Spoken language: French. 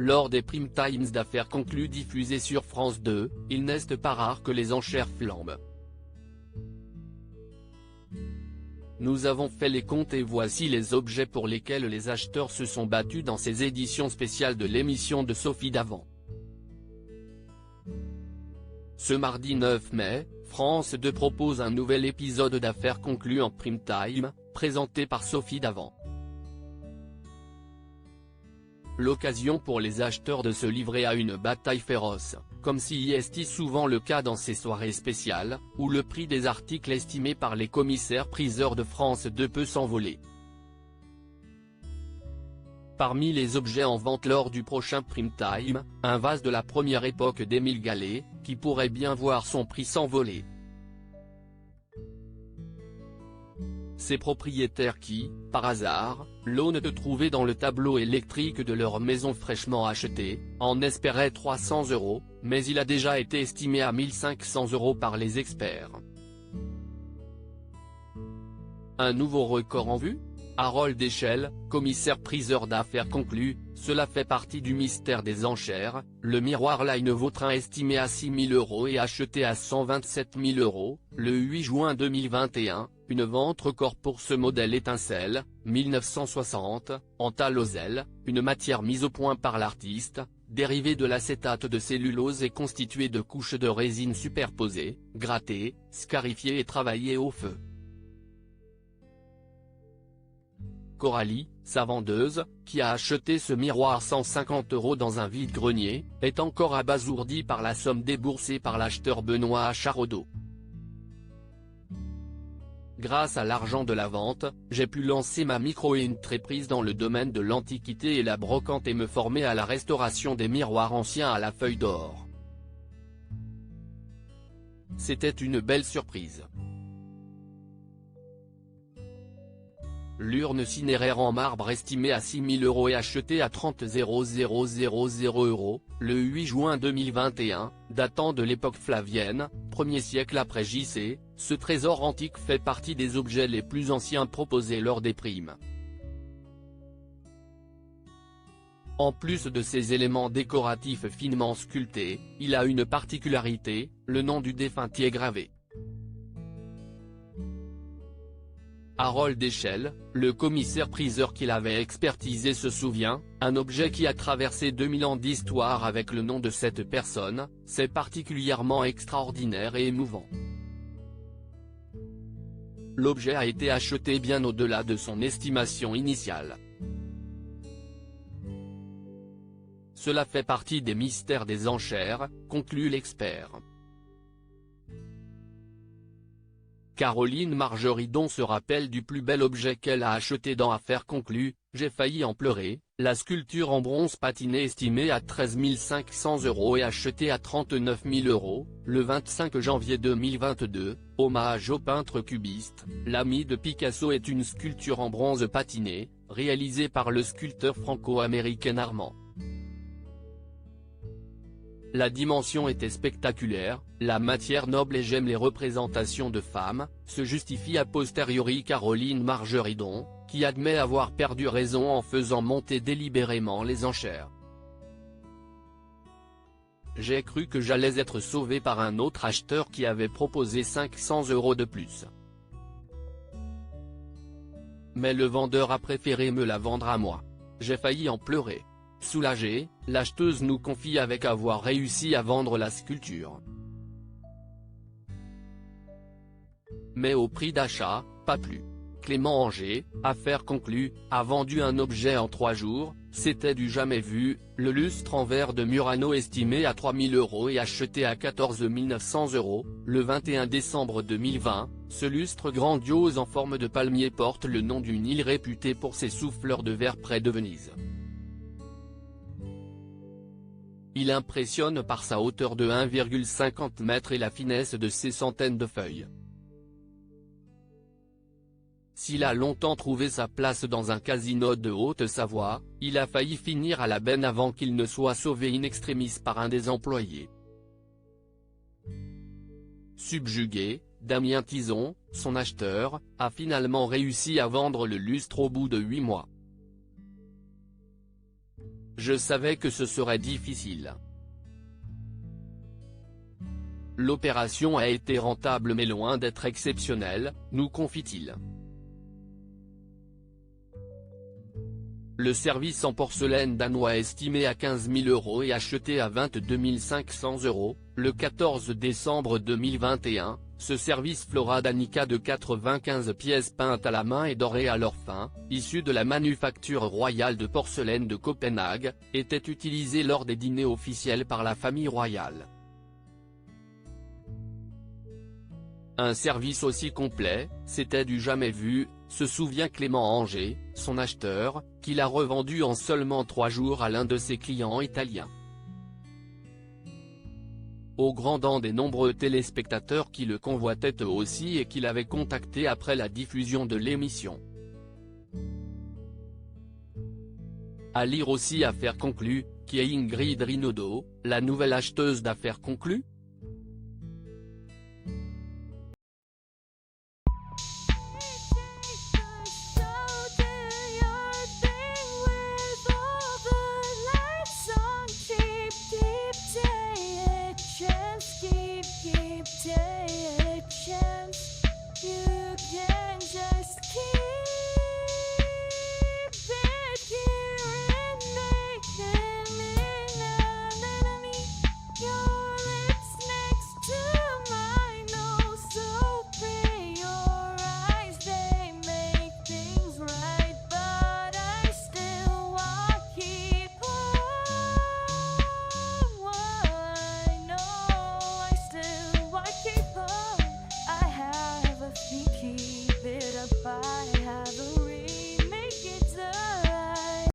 Lors des prime times d'affaires conclues diffusées sur France 2, il n'est pas rare que les enchères flambent. Nous avons fait les comptes et voici les objets pour lesquels les acheteurs se sont battus dans ces éditions spéciales de l'émission de Sophie Davant. Ce mardi 9 mai, France 2 propose un nouvel épisode d'affaires conclues en prime time, présenté par Sophie Davant. L'occasion pour les acheteurs de se livrer à une bataille féroce, comme si est souvent le cas dans ces soirées spéciales, où le prix des articles estimés par les commissaires-priseurs de France 2 peut s'envoler. Parmi les objets en vente lors du prochain prime time, un vase de la première époque d'Émile Gallé, qui pourrait bien voir son prix s'envoler. Ces propriétaires qui, par hasard, l'aune de trouver dans le tableau électrique de leur maison fraîchement achetée, en espéraient 300 €, mais il a déjà été estimé à 1 500 € par les experts. Un nouveau record en vue ? Harold Echelle, commissaire-priseur d'affaires conclu, cela fait partie du mystère des enchères. Le miroir Line Vautrin estimé à 6 000 € et acheté à 127 000 €, le 8 juin 2021, une vente record pour ce modèle étincelle, 1960, en tallozelle, une matière mise au point par l'artiste, dérivée de l'acétate de cellulose et constituée de couches de résine superposées, grattées, scarifiées et travaillées au feu. Coralie, sa vendeuse, qui a acheté ce miroir 150 € dans un vide-grenier, est encore abasourdie par la somme déboursée par l'acheteur Benoît Acharodo. Grâce à l'argent de la vente, j'ai pu lancer ma micro-entreprise dans le domaine de l'antiquité et la brocante et me former à la restauration des miroirs anciens à la feuille d'or. C'était une belle surprise. L'urne cinéraire en marbre estimée à 6 000 € et achetée à 30 000 €, le 8 juin 2021, datant de l'époque flavienne, 1er siècle après JC, ce trésor antique fait partie des objets les plus anciens proposés lors des primes. En plus de ces éléments décoratifs finement sculptés, il a une particularité, le nom du défunt y est gravé. Harold Echelle, le commissaire-priseur qui l'avait expertisé se souvient, un objet qui a traversé 2000 ans d'histoire avec le nom de cette personne, c'est particulièrement extraordinaire et émouvant. L'objet a été acheté bien au-delà de son estimation initiale. Cela fait partie des mystères des enchères, conclut l'expert. Caroline Margeridon se rappelle du plus bel objet qu'elle a acheté dans Affaires conclues, j'ai failli en pleurer, la sculpture en bronze patiné estimée à 13 500 € et achetée à 39 000 €, le 25 janvier 2022, hommage au peintre cubiste. L'ami de Picasso est une sculpture en bronze patiné, réalisée par le sculpteur franco-américain Armand. La dimension était spectaculaire, la matière noble et j'aime les représentations de femmes, se justifie a posteriori Caroline Margeridon, qui admet avoir perdu raison en faisant monter délibérément les enchères. J'ai cru que j'allais être sauvé par un autre acheteur qui avait proposé 500 € de plus. Mais le vendeur a préféré me la vendre à moi. J'ai failli en pleurer. Soulagée, l'acheteuse nous confie avec avoir réussi à vendre la sculpture. Mais au prix d'achat, pas plus. Clément Anger, Affaires conclues, a vendu un objet en 3 jours, c'était du jamais vu, le lustre en verre de Murano estimé à 3 000 € et acheté à 14 900 €, le 21 décembre 2020, ce lustre grandiose en forme de palmier porte le nom d'une île réputée pour ses souffleurs de verre près de Venise. Il impressionne par sa hauteur de 1,50 m et la finesse de ses centaines de feuilles. S'il a longtemps trouvé sa place dans un casino de Haute-Savoie, il a failli finir à la benne avant qu'il ne soit sauvé in extremis par un des employés. Subjugué, Damien Tison, son acheteur, a finalement réussi à vendre le lustre au bout de 8 mois. je savais que ce serait difficile. L'opération a été rentable mais loin d'être exceptionnelle, nous confie-t-il. Le service en porcelaine danois estimé à 15 000 € et acheté à 22 500 €, le 14 décembre 2021, ce service Flora Danica de 95 pièces peintes à la main et dorées à leur fin, issu de la manufacture royale de porcelaine de Copenhague, était utilisé lors des dîners officiels par la famille royale. Un service aussi complet, c'était du jamais vu, se souvient Clément Anger, son acheteur, qui l'a revendu en seulement 3 jours à l'un de ses clients italiens. Au grand dam des nombreux téléspectateurs qui le convoitaient eux aussi et qui l'avaient contacté après la diffusion de l'émission. À lire aussi Affaires conclues, qui est Ingrid Rinaudot, la nouvelle acheteuse d'Affaires conclues ?